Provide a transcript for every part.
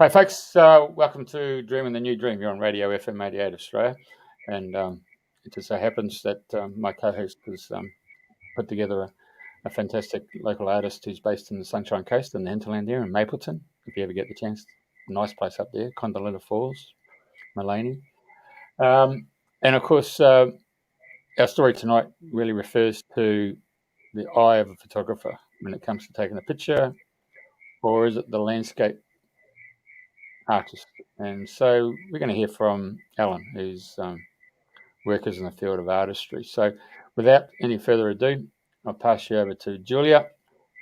Hi folks, welcome to Dreaming the New Dream. You're on Radio FM88 Australia, and it just so happens that my co-host has put together a fantastic local artist who's based in the Sunshine Coast in the hinterland there in Mapleton. If you ever get the chance, nice place up there, Condolina Falls, Mullaney. And of course, our story tonight really refers to the eye of a photographer when it comes to taking a picture, or is it the landscape artist? And so we're going to hear from Alan, who's workers in the field of artistry. So without any further ado, I'll pass you over to Julia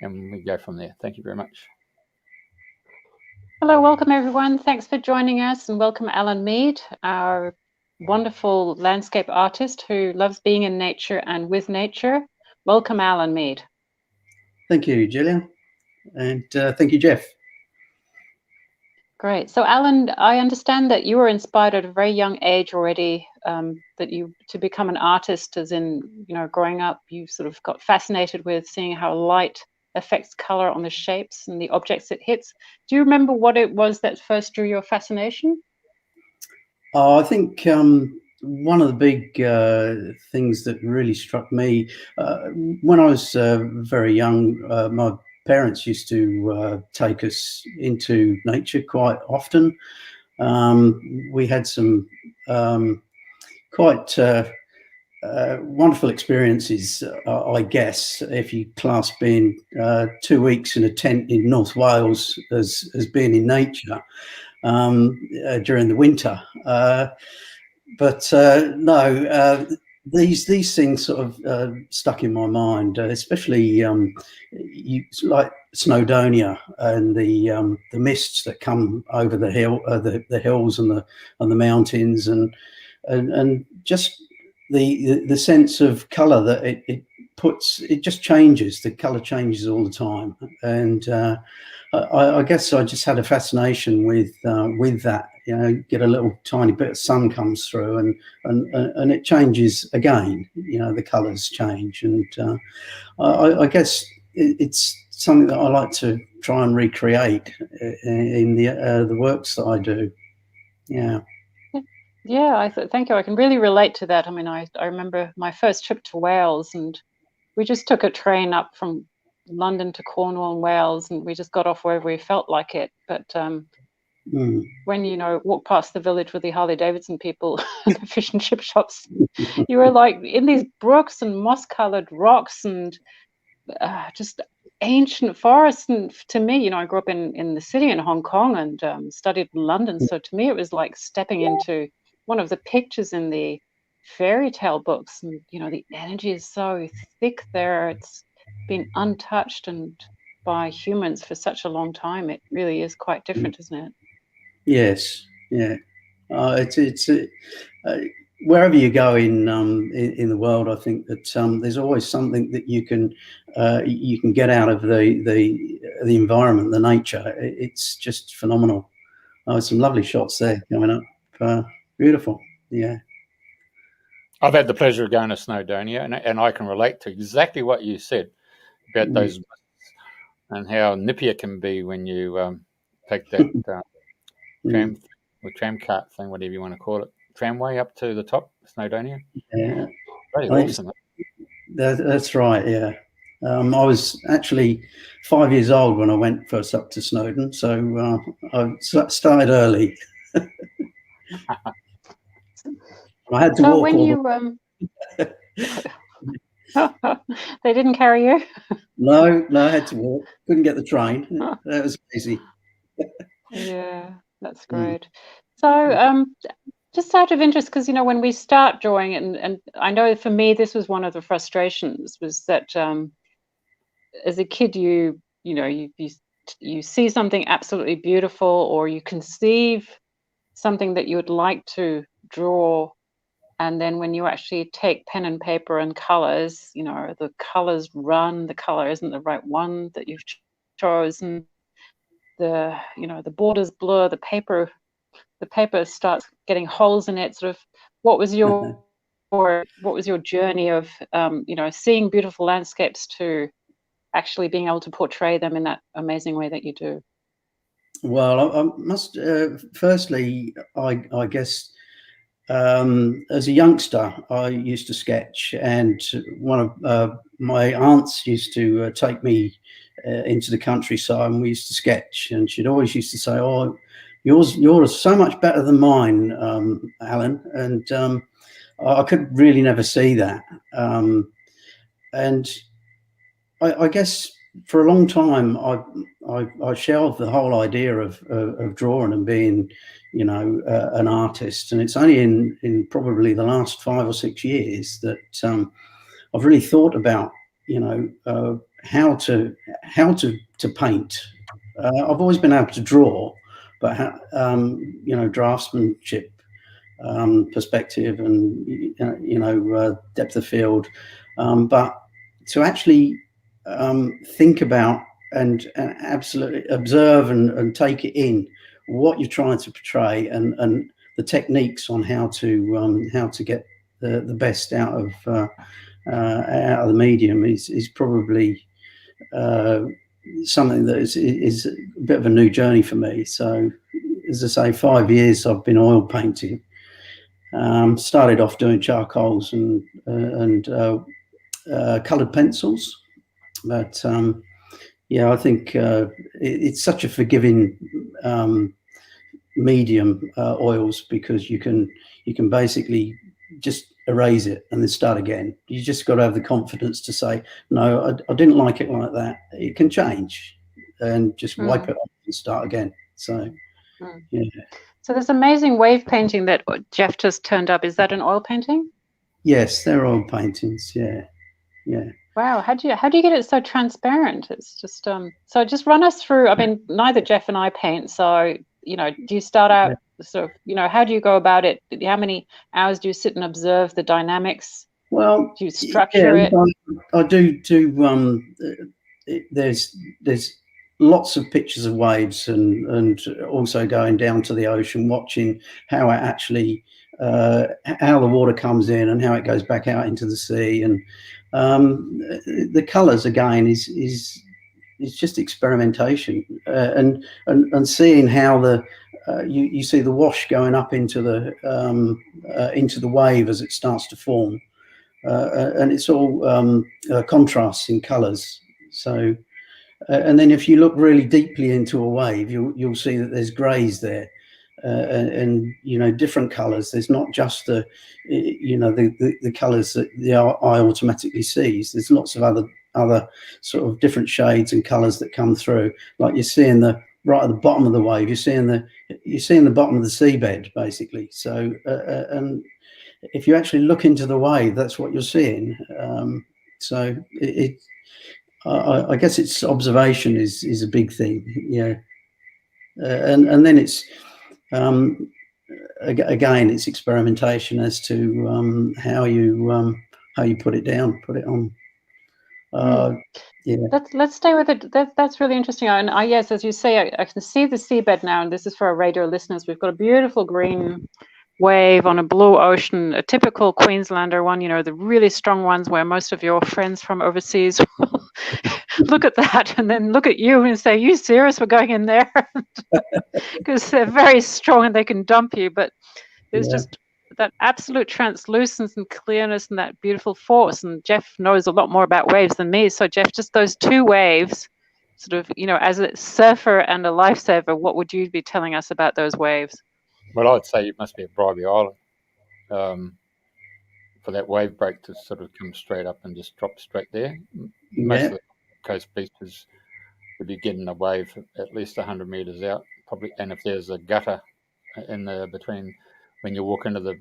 and we go from there. Thank you very much. Hello, welcome everyone. Thanks for joining us, and welcome Alan Mead, our wonderful landscape artist who loves being in nature and with nature. Welcome, Alan Mead. Thank you, Julia, and thank you, Jeff. Great. So, Alan, I understand that you were inspired at a very young age already, to become an artist, as in, growing up, you sort of got fascinated with seeing how light affects color on the shapes and the objects it hits. Do you remember what it was that first drew your fascination? I think one of the big things that really struck me when I was very young, my parents used to take us into nature quite often. We had some quite wonderful experiences, I guess, if you class being 2 weeks in a tent in North Wales as being in nature during the winter. These things sort of stuck in my mind, especially like Snowdonia and the mists that come over the hills and the mountains, and just the sense of colour that it puts. It just changes. The colour changes all the time, and I guess I just had a fascination with that. Get a little tiny bit of sun comes through, and it changes again. The colours change, and I guess it's something that I like to try and recreate in the works that I do. Yeah. Yeah, thank you. I can really relate to that. I mean, I remember my first trip to Wales, and we just took a train up from London to Cornwall and Wales, and we just got off wherever we felt like it. But when walk past the village with the Harley Davidson people and the fish and chip shops, you were like in these brooks and moss-coloured rocks and just ancient forests. And to me, I grew up in the city in Hong Kong and studied in London, so to me it was like stepping into one of the pictures in the fairy tale books. And the energy is so thick there. It's been untouched and by humans for such a long time. It really is quite different, isn't it? Yes, yeah. It's wherever you go in the world, I think that there's always something that you can get out of the environment, the nature. It's just phenomenal. Some lovely shots there coming up. Beautiful, yeah. I've had the pleasure of going to Snowdonia, and I can relate to exactly what you said about those and how nippy it can be when you take that tram cart thing, whatever you want to call it, tramway up to the top, Snowdonia. Yeah, very awesome. That's right. Yeah, I was actually 5 years old when I went first up to Snowdon, so I started early. I had to walk. When you they didn't carry you? No, I had to walk. Couldn't get the train. That was easy. Yeah, that's great. So, just out of interest, because when we start drawing, and I know for me this was one of the frustrations, was that as a kid you see something absolutely beautiful, or you conceive something that you would like to draw, and then when you actually take pen and paper and colors, the colors run, the color isn't the right one that you've chosen, the borders blur, the paper starts getting holes in it. Sort of, what was your journey of seeing beautiful landscapes to actually being able to portray them in that amazing way that you do? Well, I must firstly, I guess as a youngster, I used to sketch, and one of my aunts used to take me into the countryside, and we used to sketch. And she'd always used to say, "Oh, yours so much better than mine, Alan." And I could really never see that. And I guess for a long time, I shelved the whole idea of drawing and being, an artist. And it's only in probably the last 5 or 6 years that I've really thought about, how to paint. I've always been able to draw, but draftsmanship, perspective, and depth of field, but to actually think about and absolutely observe and take it in what you're trying to portray, and the techniques on how to get the best out of the medium is probably something that is a bit of a new journey for me. So, as I say, 5 years I've been oil painting. Started off doing charcoals and coloured pencils, but I think it's such a forgiving medium, oils, because you can basically just erase it and then start again. You just got to have the confidence to say, no, I didn't like it like that. It can change, and just wipe it off and start again. So, yeah. So there's amazing wave painting that Jeff just turned up. Is that an oil painting? Yes, they're oil paintings. Yeah. Wow, how do you get it so transparent? It's just so just run us through. I mean, neither Jeff and I paint, so do you start out sort of, how do you go about it? How many hours do you sit and observe the dynamics? Well, do you structure it? I do. There's lots of pictures of waves, and also going down to the ocean, watching how it actually how the water comes in and how it goes back out into the sea, and the colours again is just experimentation, and seeing how the you see the wash going up into the wave as it starts to form, and it's all contrasts in colours. So, and then if you look really deeply into a wave, you'll see that there's greys there. And different colours. There's not just the colours that the eye automatically sees. There's lots of other sort of different shades and colours that come through. Like you're seeing right at the bottom of the wave. You're seeing the bottom of the seabed, basically. So and if you actually look into the wave, that's what you're seeing. So I guess it's observation is a big thing. Yeah, and then it's. Again, it's experimentation as to how you put it on. Yeah. Let's stay with it. That's really interesting. And yes, as you say, I can see the seabed now, and this is for our radio listeners. We've got a beautiful green wave on a blue ocean, a typical Queenslander one, the really strong ones where most of your friends from overseas will look at that and then look at you and say, "You serious? We're going in there?" Because they're very strong and they can dump you. But there's just that absolute translucence and clearness and that beautiful force. And Jeff knows a lot more about waves than me. So Jeff, just those two waves, sort of, as a surfer and a lifesaver, what would you be telling us about those waves? Well, I'd say it must be a Bribey Island for that wave break to sort of come straight up and just drop straight there. Most of the coast beaches would be getting a wave at least 100 metres out, probably. And if there's a gutter in the between, when you walk into the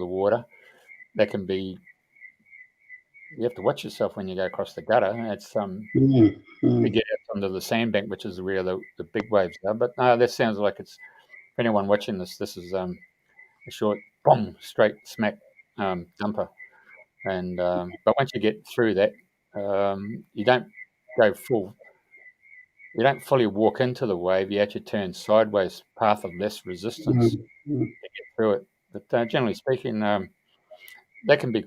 water, that can be. You have to watch yourself when you go across the gutter. It's to get out under the sandbank, which is where the big waves are. But no, that sounds like it's. For anyone watching this is a short, boom, straight smack dumper. And but once you get through that, you don't go full. You don't fully walk into the wave. You actually turn sideways, path of less resistance to get through it. But generally speaking, that can be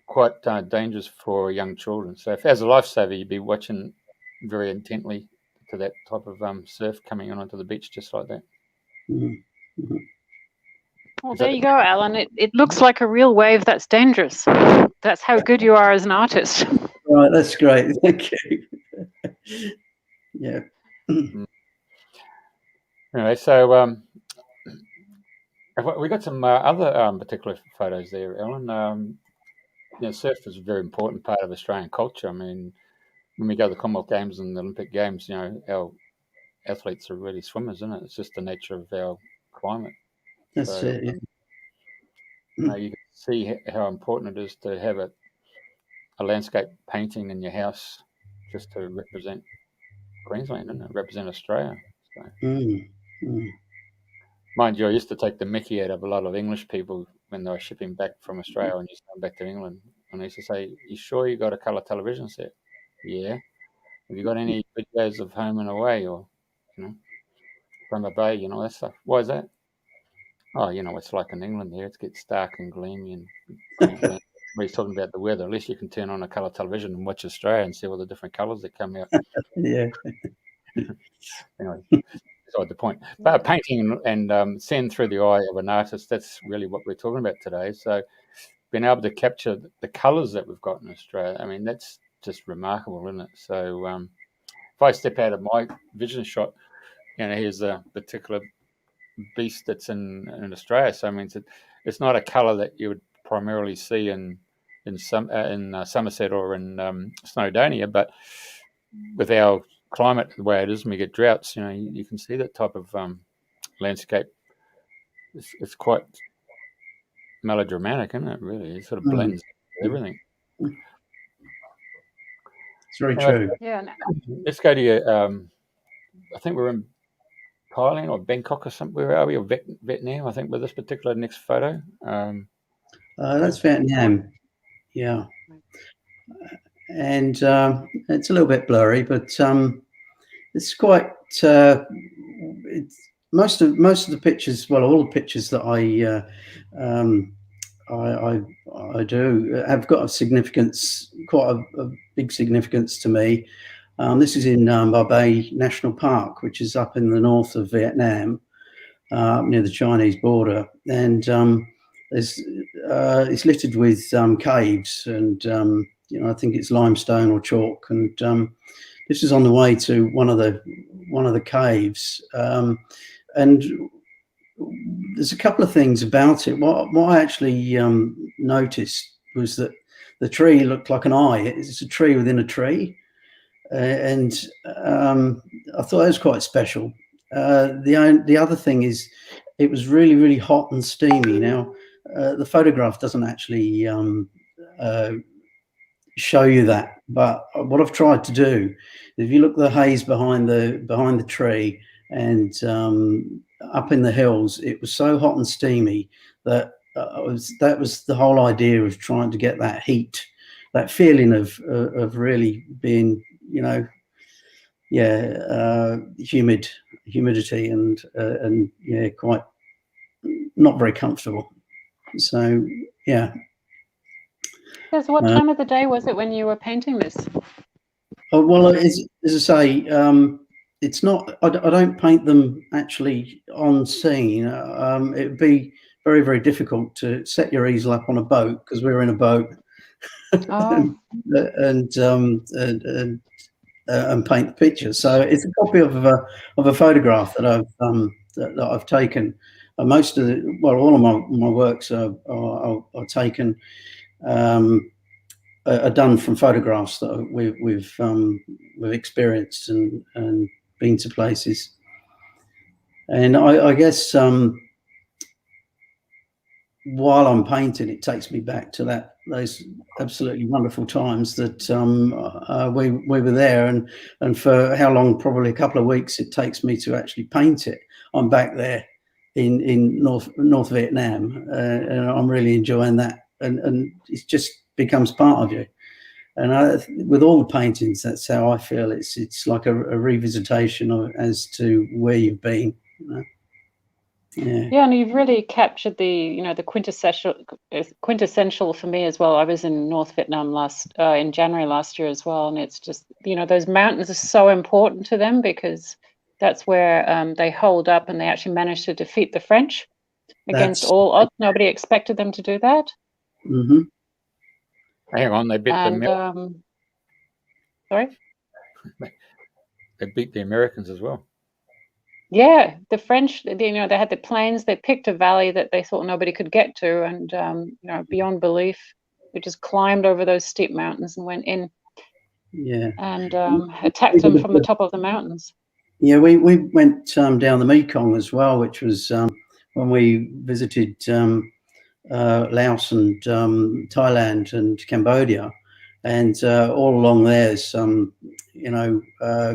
quite dangerous for young children. So if as a lifesaver, you'd be watching very intently to that type of surf coming onto the beach just like that. Mm-hmm. Well, there you go, Alan. It looks like a real wave that's dangerous. That's how good you are as an artist. Right, that's great. Thank you. Yeah. Anyway, so we got some other particular photos there, Alan. Surf is a very important part of Australian culture. I mean, when we go to the Commonwealth Games and the Olympic Games, our athletes are really swimmers, isn't it? It's just the nature of our climate. That's so, it. You can see how important it is to have a landscape painting in your house just to represent Queensland, and represent Australia. So. Mind you, I used to take the mickey out of a lot of English people when they were shipping back from Australia and used to come back to England. And I used to say, "You sure you got a colour television set?" "Yeah." "Have you got any videos of home and away, or from a bay, that stuff?" "Why is that?" "Oh, it's like in England here. It gets dark and gloomy and Queensland." When he's talking about the weather, at least you can turn on a colour television and watch Australia and see all the different colours that come out. Yeah. Anyway, beside the point. But painting and seeing through the eye of an artist, that's really what we're talking about today. So being able to capture the colours that we've got in Australia, I mean, that's just remarkable, isn't it? So if I step out of my vision shot, here's a particular beast that's in Australia. So I mean, it's not a colour that you would primarily see in Somerset or in Snowdonia, but with our climate the way it is, and we get droughts, you can see that type of landscape. It's quite melodramatic, isn't it? Really, it sort of blends everything. It's very true. Yeah. Let's go to your. I think we're in Thailand or Bangkok or something. Where are we? Or Vietnam? I think with this particular next photo. That's Vietnam. Yeah. And it's a little bit blurry, but it's quite. Most of the pictures, well, all the pictures that I do have got a significance, quite a big significance to me. This is in Ba Bay National Park, which is up in the north of Vietnam, near the Chinese border, and it's littered with caves, and I think it's limestone or chalk, and this is on the way to one of the caves, and there's a couple of things about it. What I actually noticed was that the tree looked like an eye. It's a tree within a tree, and I thought that was quite special. The other thing is, it was really, really hot and steamy. Now, the photograph doesn't actually show you that, but what I've tried to do, if you look at the haze behind the tree and up in the hills, it was so hot and steamy that that was the whole idea of trying to get that heat, that feeling of really being, humidity and quite not very comfortable. So yeah. So what time of the day was it when you were painting this? Well, as I say, it's not. I don't paint them actually on scene. It would be very, very difficult to set your easel up on a boat, because we're in a boat, and paint the picture. So it's a copy of a photograph that I've taken. Most of all of my works are taken. Are done from photographs that we've experienced and been to places, and I guess while I'm painting, it takes me back to those absolutely wonderful times that we were there, and for how long? Probably a couple of weeks it takes me to actually paint it. I'm back there in North Vietnam, and I'm really enjoying that, and it just becomes part of you. And with all the paintings, that's how I feel. It's like a revisitation as to where you've been. Yeah, and you've really captured the the quintessential for me as well. I was in North Vietnam in January last year as well, and it's just, those mountains are so important to them because that's where they hold up, and they actually managed to defeat the French against all odds. Nobody expected them to do that. Mm-hmm. Hang on, they beat sorry? They beat the Americans as well. Yeah, the French, they had the plains. They picked a valley that they thought nobody could get to, and beyond belief, we just climbed over those steep mountains and went in. Yeah, and attacked them from the top of the mountains. Yeah, we went down the Mekong as well, which was when we visited Laos and Thailand and Cambodia, and all along there's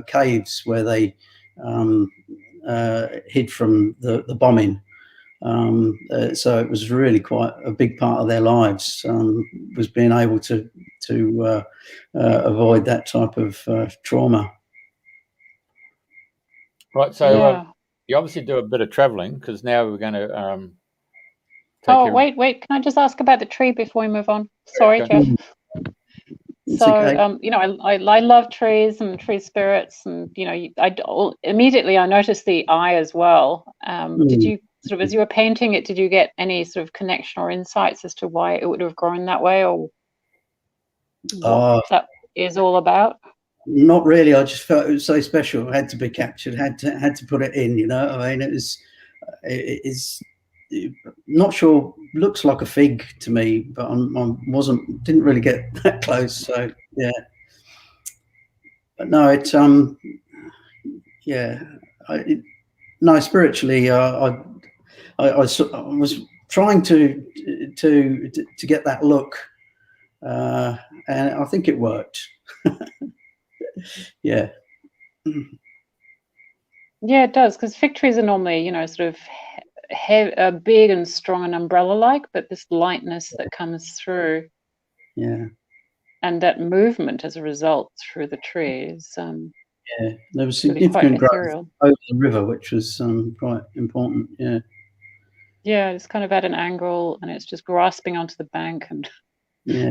caves where they hid from the bombing. So it was really quite a big part of their lives, was being able to avoid that type of trauma. Right, so you obviously do a bit of travelling, because now we're going to wait, can I just ask about the tree before we move on? Sorry, Jeff. So, okay. I love trees and tree spirits, and immediately I noticed the eye as well. Did you sort of, as you were painting it, did you get any sort of connection or insights as to why it would have grown that way, or what that is all about? Not really. I just felt it was so special. It had to be captured. Had to put it in. I mean, it's not sure. Looks like a fig to me, but didn't really get that close. So yeah, but no, it's spiritually, I was trying to get that look, and I think it worked. Yeah, it does, because fig trees are normally, sort of big and strong and umbrella-like, but this lightness that comes through, and that movement as a result through the trees. There was significant growth over the river, which was quite important. It's kind of at an angle, and it's just grasping onto the bank and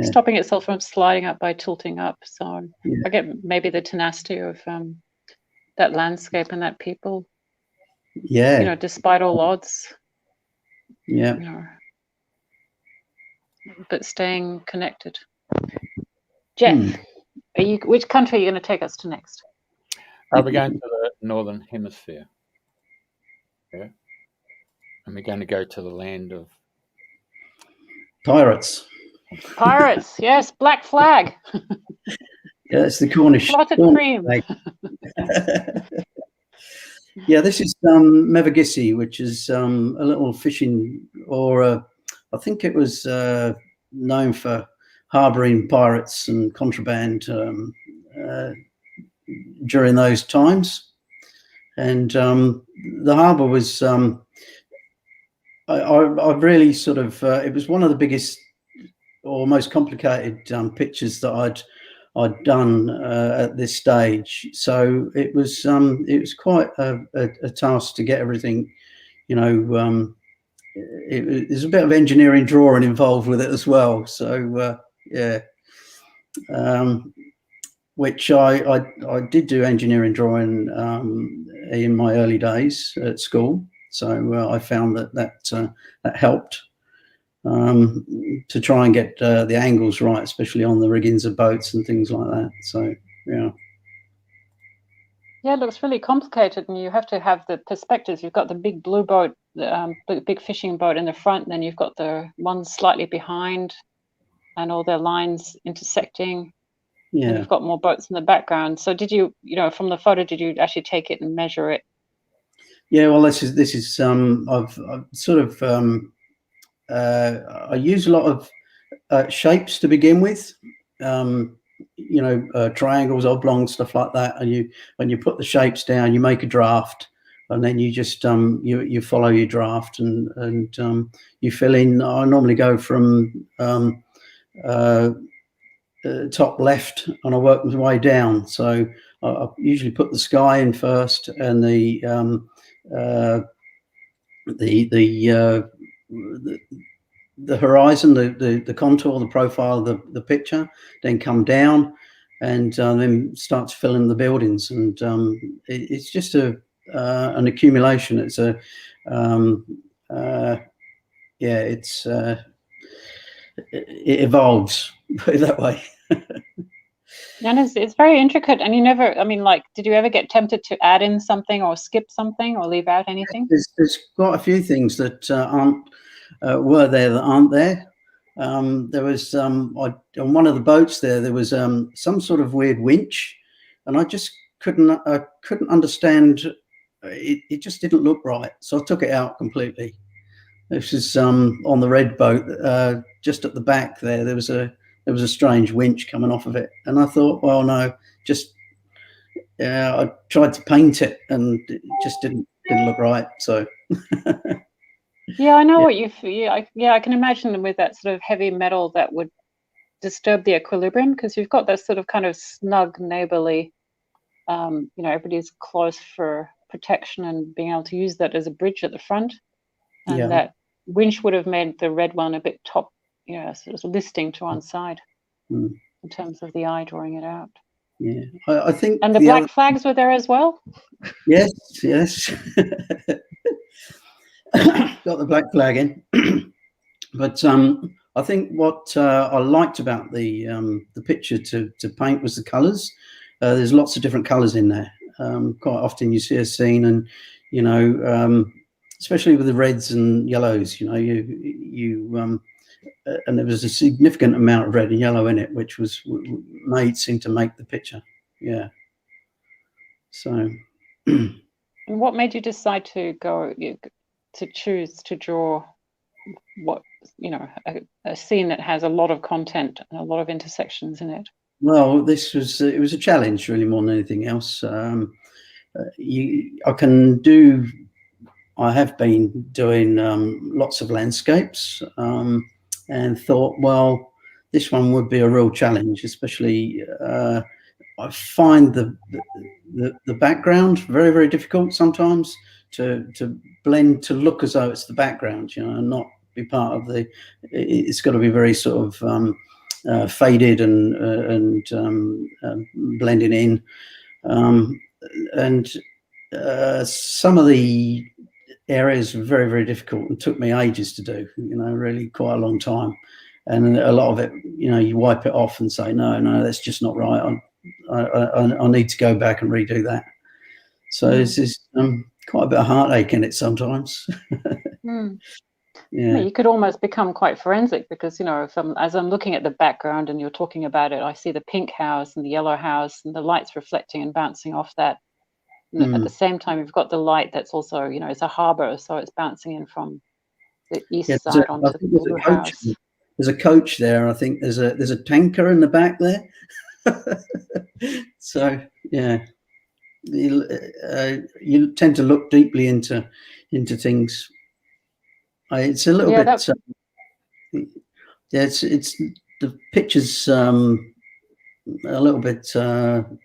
stopping itself from sliding up by tilting up. So I get maybe the tenacity of that landscape and that people. Despite all odds. But staying connected. Jeff, which country are you going to take us to next? We're going to the Northern Hemisphere. Yeah. And we're going to go to the land of pirates. Pirates, yes, black flag. Yeah, it's the Cornish. Clotted cream. Yeah, this is Mevagissey, which is a little fishing, or I think it was known for harbouring pirates and contraband during those times. And the harbour was, I really sort of, it was one of the biggest or most complicated pictures that I'd done at this stage. So it was quite a task to get everything, there's a bit of engineering drawing involved with it as well. So which I did do engineering drawing in my early days at school. So I found that helped to try and get the angles right, especially on the riggings of boats and things like that. So it looks really complicated, and you have to have the perspectives. You've got the big blue boat, the big fishing boat in the front, and then you've got the one slightly behind, and all their lines intersecting. And you've got more boats in the background. So did you, from the photo, did you actually take it and measure it? Yeah, well, this is I've sort of I use a lot of shapes to begin with, triangles, oblongs, stuff like that. And when you put the shapes down, you make a draft, and then you just you follow your draft and you fill in. I normally go from top left, and I work my way down. So I usually put the sky in first, and the the horizon, the contour, the profile of the picture, then come down and then start to fill in the buildings. And it's just an accumulation. It's a it evolves, put it that way. And it's very intricate. And you never, I mean, like, did you ever get tempted to add in something or skip something or leave out anything? There's quite a few things that were there that aren't there. There was on one of the boats there was some sort of weird winch, and I just couldn't understand. It just didn't look right, so I took it out completely. This is on the red boat, just at the back there. There was a strange winch coming off of it, and I thought, well, no, just I tried to paint it, and it just didn't look right. So. Yeah, I know what you feel. I can imagine with that sort of heavy metal that would disturb the equilibrium, because you've got that sort of kind of snug, neighborly, everybody's close for protection and being able to use that as a bridge at the front. And that winch would have made the red one a bit top, sort of listing to one side in terms of the eye drawing it out. Yeah, I think. And the black flags were there as well? Yes. Got the black flag in. But I think what I liked about the picture to paint was the colours. There's lots of different colours in there. Quite often you see a scene, and especially with the reds and yellows, and there was a significant amount of red and yellow in it, which seemed to make the picture. Yeah. So. And what made you decide to choose to draw what a scene that has a lot of content and a lot of intersections in it? Well, it was a challenge really more than anything else. I have been doing lots of landscapes, and thought, well, this one would be a real challenge, especially I find the background very, very difficult sometimes to blend, to look as though it's the background, and not be part of it's got to be very sort of faded and blending in. And some of the areas were very, very difficult and took me ages to do, really quite a long time. And a lot of it, you wipe it off and say, no, that's just not right. I need to go back and redo that. So this is quite a bit of heartache in it sometimes. Yeah, you could almost become quite forensic, because as I'm looking at the background and you're talking about it, I see the pink house and the yellow house and the lights reflecting and bouncing off that. And at the same time, you've got the light that's also, it's a harbour, so it's bouncing in from the east side onto the blue house. There's a coach there. I think there's a tanker in the back there. So yeah, you tend to look deeply into things. It's a little bit. It's the picture's a little bit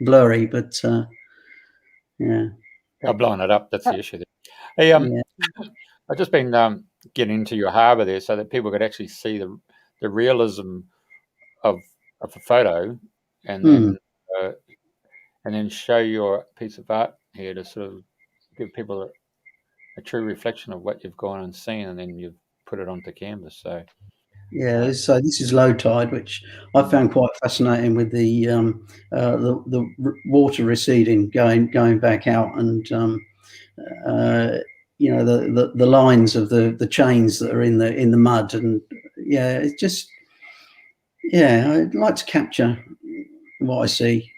blurry, but yeah. I'll blown it up. That's the issue there. Hey, I've just been getting into your harbour there so that people could actually see the realism of a photo, and then show your piece of art here to sort of give people a true reflection of what you've gone and seen, and then you've put it onto canvas. So so this is low tide, which I found quite fascinating, with the water receding, going back out, and the lines of the chains that are in the mud, and it's just I'd like to capture what I see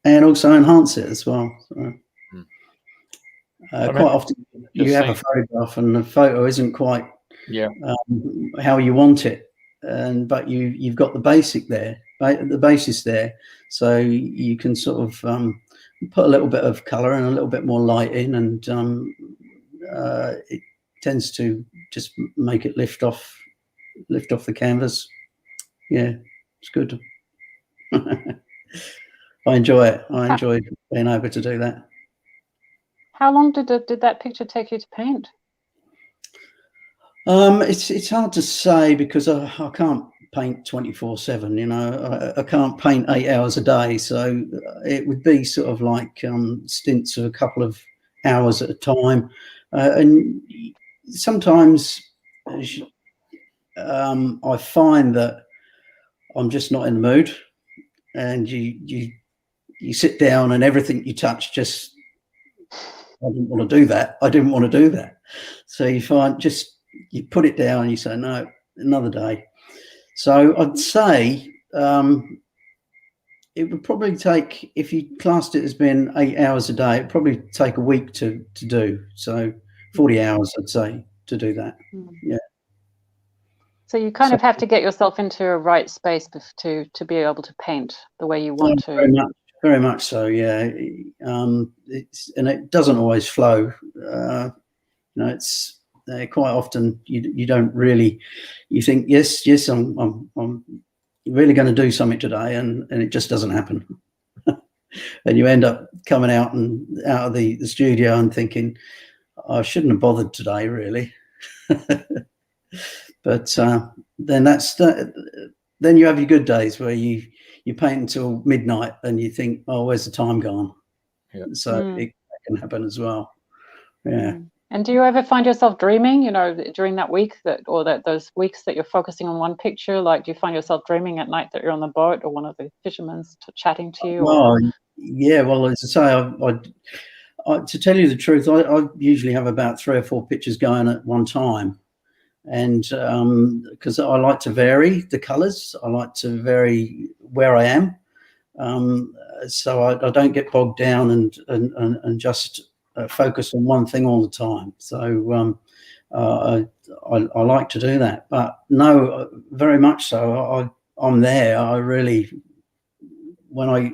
and also enhance it as well. So, quite often you have a photograph and the photo isn't quite how you want it, but you've got the basic there, the basis there, so you can sort of put a little bit of color and a little bit more light in, and it tends to just make it lift off the canvas. Yeah, it's good. I enjoy it. I enjoy being able to do that. How long did that picture take you to paint? It's hard to say because I can't paint 24/7. You know, I can't paint 8 hours a day, so it would be sort of like stints of a couple of hours at a time, and sometimes I find that I'm just not in the mood, and you sit down and everything you touch just, I didn't want to do that. I didn't want to do that. So you find you put it down and you say, no, another day. So I'd say it would probably take, if you classed it as being 8 hours a day, it'd probably take a week to do. So 40 hours, I'd say, to do that. Yeah. So you kind of have to get yourself into a right space to be able to paint the way you want to. Very much so, yeah. And it doesn't always flow. You know, it's quite often you don't really. You think yes, I'm really going to do something today, and it just doesn't happen. And you end up coming out of the studio and thinking, I shouldn't have bothered today, really. But then then you have your good days where you paint until midnight and you think, oh, where's the time gone? Yeah. So it can happen as well. Yeah. And do you ever find yourself dreaming, you know, during that week those weeks that you're focusing on one picture? Like, do you find yourself dreaming at night that you're on the boat or one of the fishermen's chatting to you? Well, yeah. Well, as I say, I to tell you the truth, I usually have about 3 or 4 pictures going at one time. And because I like to vary the colours, I like to vary where I am, so I don't get bogged down and just focus on one thing all the time. So I like to do that, but no, very much so. I'm there. I really, when I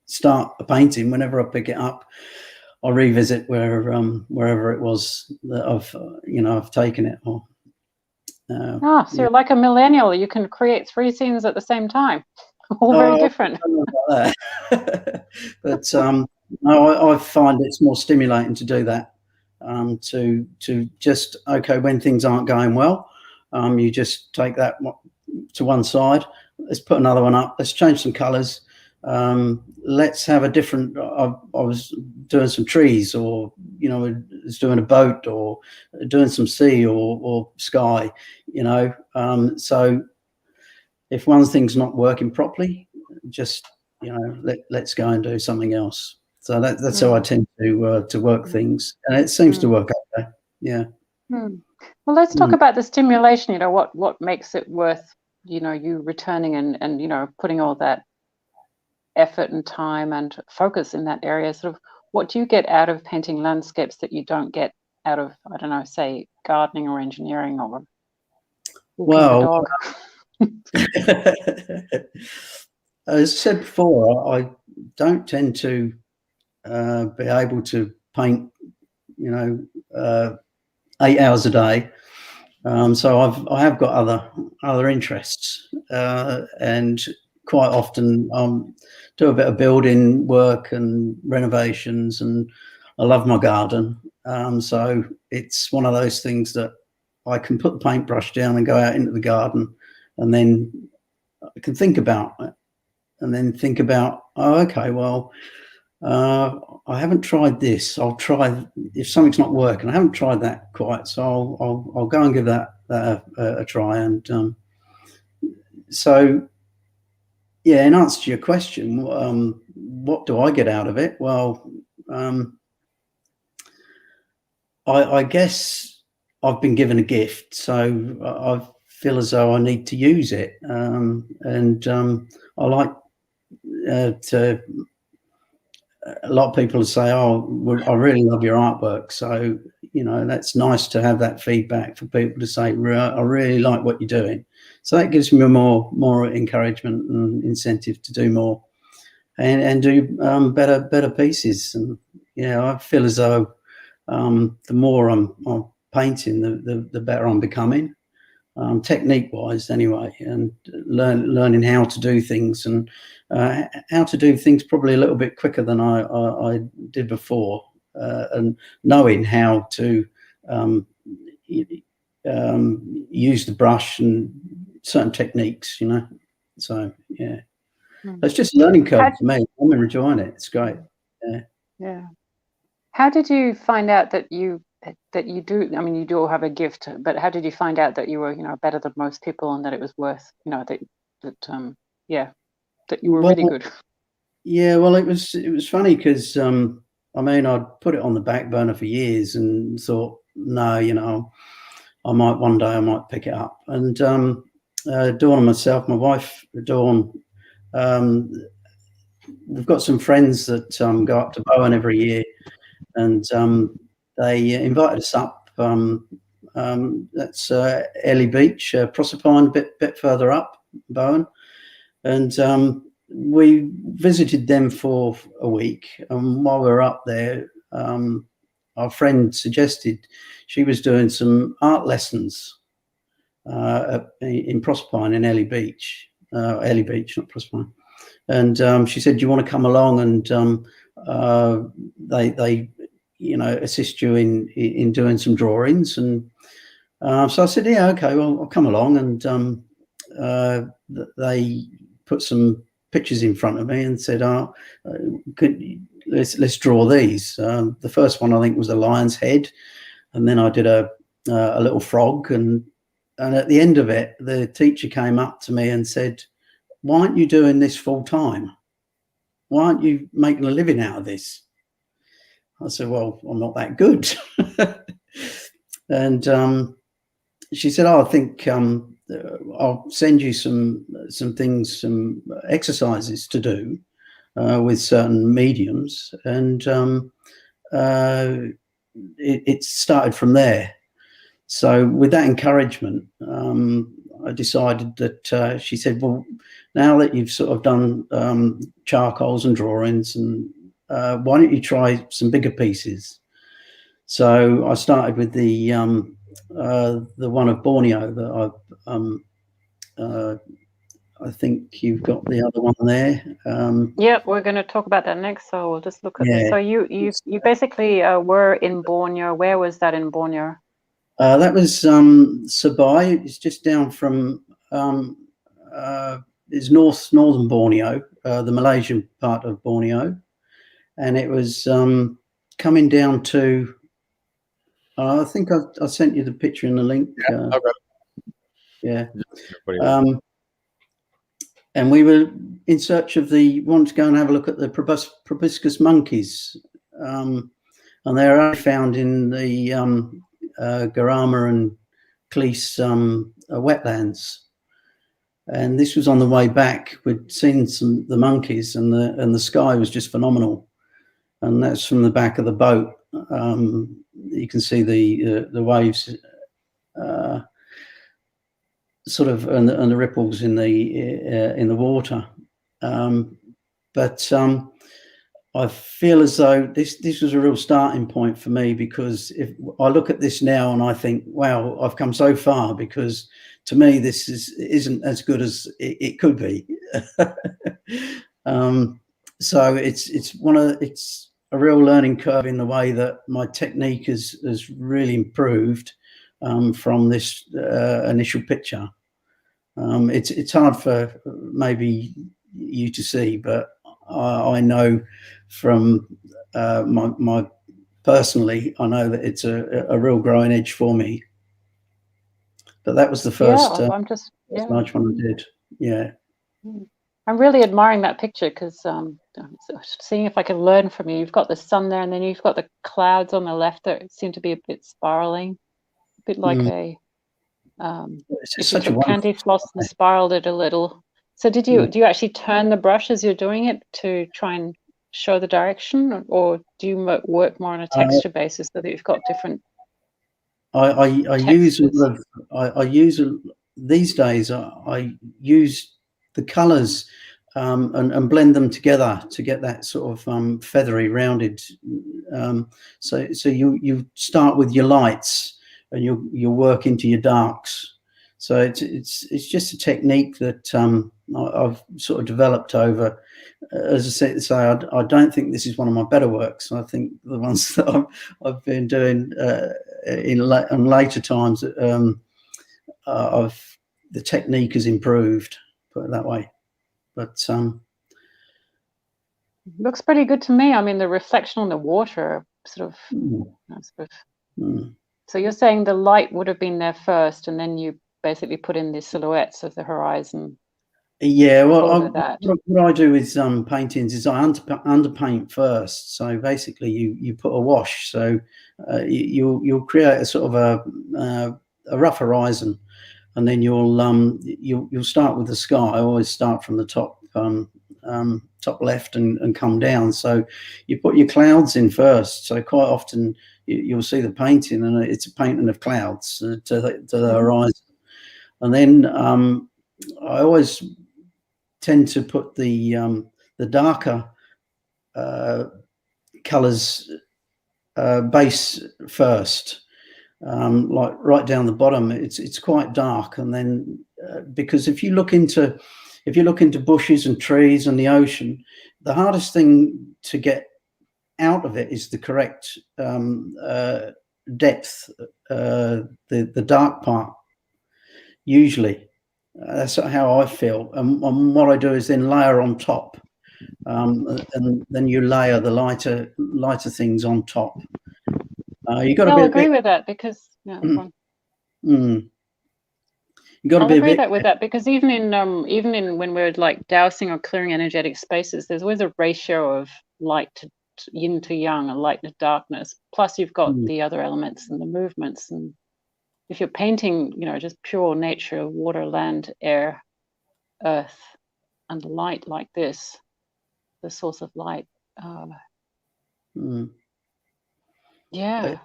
start a painting, whenever I pick it up, I revisit wherever it was that I've taken it. So you're like a millennial. You can create 3 scenes at the same time, all very different. I don't know about that. But no, I find it's more stimulating to do that. To just, okay, when things aren't going well, you just take that to one side. Let's put another one up. Let's change some colours. Let's have a different. I was doing some trees, or was doing a boat, or doing some sea or sky. So if one thing's not working properly, just let's go and do something else. So that's how I tend to work things, and it seems to work okay. Yeah. Well, let's talk about the stimulation. What makes it worth you returning and putting all that effort and time and focus in that area. Sort of, what do you get out of painting landscapes that you don't get out of, I don't know, say gardening or engineering or walking the dog? As I said before, I don't tend to be able to paint 8 hours a day. So I have got other interests, and quite often do a bit of building work and renovations, and I love my garden. So it's one of those things that I can put the paintbrush down and go out into the garden, and then I can think about it, and then think about, oh, okay, well, I haven't tried this. I'll try, if something's not working, I haven't tried that quite, so I'll go and give that a try. And so, yeah, in answer to your question, what do I get out of it? Well, I guess I've been given a gift, so I feel as though I need to use it. And I like to. A lot of people say, "Oh, I really love your artwork." So that's nice to have that feedback for people to say, "I really like what you're doing." So that gives me more encouragement and incentive to do more and do better pieces. And I feel as though the more I'm painting, the better I'm becoming, technique wise anyway, and learning how to do things, and how to do things probably a little bit quicker than I did before, and knowing how to use the brush and certain techniques, So yeah, it's just a learning curve for me. I'm enjoying it. It's great. Yeah. How did you find out that you do? I mean, you do have a gift, but how did you find out that you were, better than most people, and that it was worth, that you were really good? Yeah, well, it was funny because I'd put it on the back burner for years and thought, no, I might pick it up. And Dawn and myself, my wife Dawn, we've got some friends that go up to Bowen every year, and they invited us up. That's Airlie Beach, Proserpine, a bit further up Bowen, and we visited them for a week. And while we were up there, our friend suggested she was doing some art lessons in Proserpine in Airlie Beach, not Proserpine. And she said, "Do you want to come along?" And they assist you in doing some drawings. And so I said, "Yeah, okay, well, I'll come along." And they put some pictures in front of me and said, let's draw these. The first one I think was a lion's head, and then I did a little frog, and at the end of it, the teacher came up to me and said, "Why aren't you doing this full time? Why aren't you making a living out of this?" I said, "Well, I'm not that good." And she said, "I think I'll send you some things, some exercises to do with certain mediums." And it started from there. So with that encouragement, I decided that she said, "Well, now that you've sort of done charcoals and drawings, and why don't you try some bigger pieces?" So I started with the one of Borneo that I think you've got the other one there. Yep, we're going to talk about that next. So we'll just look at this. So you basically were in Borneo. Where was that in Borneo? That was Sabai. It's just down from it's northern Borneo, the Malaysian part of Borneo, and it was coming down to. I think I sent you the picture in the link. Yeah. And we were in search of wanted to go and have a look at the proboscis monkeys, and they're only found in the Garama and Cleese wetlands. And this was on the way back. We'd seen the monkeys, and the sky was just phenomenal. And that's from the back of the boat. You can see the waves, sort of, and the ripples in the water. But I feel as though this was a real starting point for me, because if I look at this now and I think, wow, I've come so far, because to me this isn't as good as it could be. So it's a real learning curve in the way that my technique has really improved from this initial picture. It's hard for maybe you to see, but I know from my personally, I know that it's a real growing edge for me. But that was the first large one I did. Yeah. I'm really admiring that picture, because seeing if I can learn from you. You've got the sun there, and then you've got the clouds on the left that seem to be a bit spiraling, a bit like it's such a candy floss and spiraled it a little. So do you actually turn the brush as you're doing it to try and show the direction, or do you work more on a texture basis so that you've got different? I use these days. I use the colours and blend them together to get that sort of feathery, rounded. So you start with your lights and you work into your darks. So it's just a technique that I've sort of developed over. As I say, I don't think this is one of my better works. I think the ones that I've been doing in later times, the technique has improved, put it that way. But looks pretty good to me. I mean, the reflection on the water sort of. So you're saying the light would have been there first, and then you basically put in the silhouettes of the horizon. Yeah, well, what I do with paintings is I underpaint first. So basically, you put a wash. So you'll create a sort of a rough horizon, and then you'll start with the sky. I always start from the top left and come down. So you put your clouds in first. So quite often you'll see the painting, and it's a painting of clouds to the horizon, and then I always tend to put the darker colours base first, like right down the bottom. It's quite dark, and then because if you look into bushes and trees and the ocean, the hardest thing to get out of it is the correct depth, the dark part. Usually, that's how I feel. And what I do is then layer on top, and then you layer the lighter things on top. You got to be. I'll agree with that because. Yeah, you got to be a bit. With that because even in when we're like dousing or clearing energetic spaces, there's always a ratio of light to yin to yang and light to darkness. Plus, you've got the other elements and the movements. And if you're painting, just pure nature, water, land, air, earth, and light like this, the source of light. Yeah.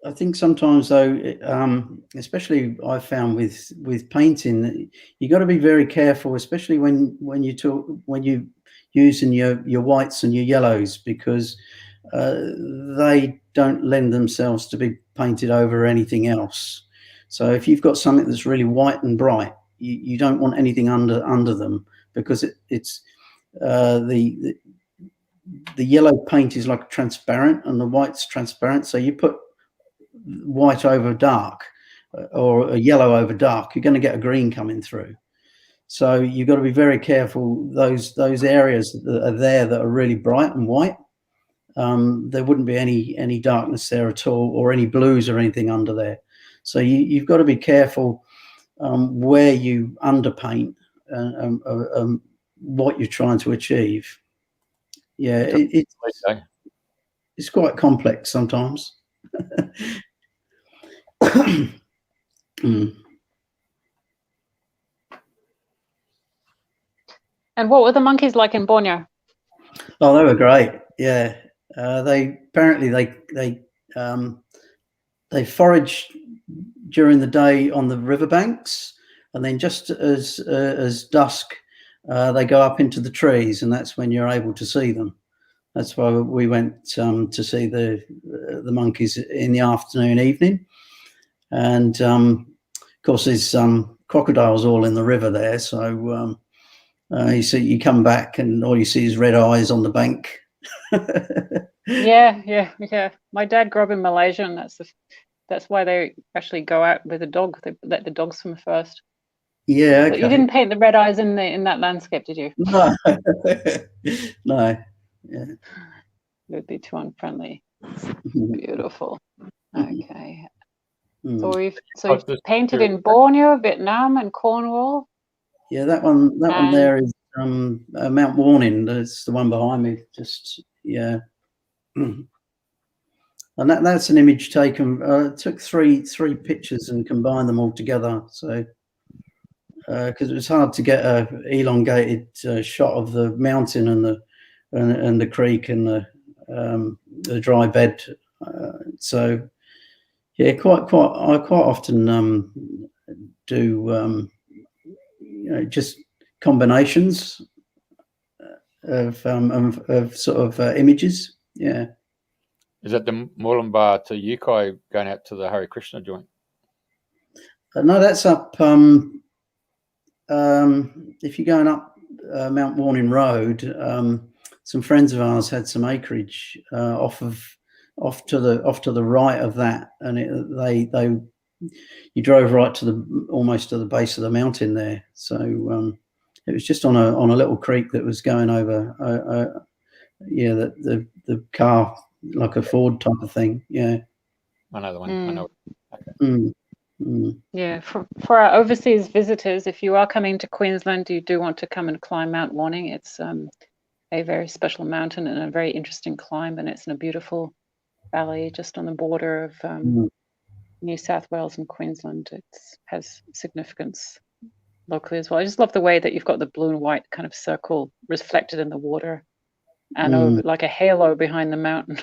I think sometimes though, especially I've found with painting, you got to be very careful, especially when you using your whites and your yellows, because they don't lend themselves to be painted over anything else. So if you've got something that's really white and bright, you don't want anything under them, because it's the yellow paint is like transparent and the white's transparent. So you put white over dark or a yellow over dark, you're going to get a green coming through. So you've got to be very careful. Those areas that are there that are really bright and white, there wouldn't be any darkness there at all, or any blues or anything under there. So you've got to be careful where you underpaint and what you're trying to achieve. Yeah, it's quite complex sometimes. And what were the monkeys like in Borneo? Oh, they were great. Yeah, they forage during the day on the riverbanks, and then just as dusk, they go up into the trees, and that's when you're able to see them. That's why we went to see the monkeys in the afternoon, evening, and of course there's crocodiles all in the river there. So you come back and all you see is red eyes on the bank. Yeah. My dad grew up in Malaysia, and that's why they actually go out with a dog. They let the dogs swim first. Yeah, okay. But you didn't paint the red eyes in that landscape, did you? No. No. Yeah. It would be too unfriendly. Beautiful. Okay. So you've painted in Borneo, Vietnam, and Cornwall. Yeah, that one there is Mount Warning. That's the one behind me. Just and that's an image taken. Took three pictures and combined them all together. So because it was hard to get a elongated shot of the mountain and the creek and the dry bed. So yeah, quite I quite often do just combinations of sort of images. Yeah. Is that the Moolumbar to Yukai going out to the Hare Krishna joint? No, that's up. If you're going up Mount Warning Road, some friends of ours had some acreage off of off to the right of that, and you drove right to almost to the base of the mountain there. So it was just on a little creek that was going over. The car, like a Ford type of thing. Yeah, I know the one. I know. Okay. Yeah, for our overseas visitors, if you are coming to Queensland, you do want to come and climb Mount Warning. It's a very special mountain and a very interesting climb, and it's in a beautiful valley just on the border of New South Wales and Queensland. It has significance locally as well. I just love the way that you've got the blue and white kind of circle reflected in the water and over, like a halo behind the mountain.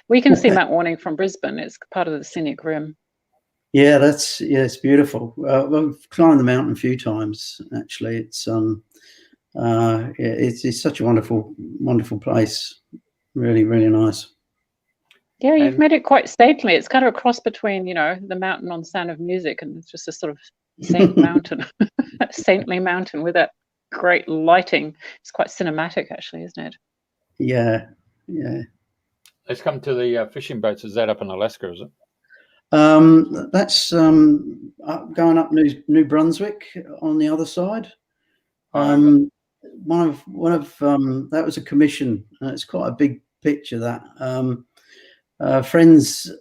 We can see Mount Warning from Brisbane. It's part of the scenic rim. Yeah, it's beautiful. We've climbed the mountain a few times actually. It's such a wonderful place. Really, really nice. Yeah, you've made it quite stately. It's kind of a cross between, the mountain on Sound of Music, and it's just a sort of saintly mountain with that great lighting. It's quite cinematic, actually, isn't it? Yeah. Let's come to the fishing boats. Is that up in Alaska, is it? That's going up New Brunswick on the other side. One of that was a commission. It's quite a big picture. That friends,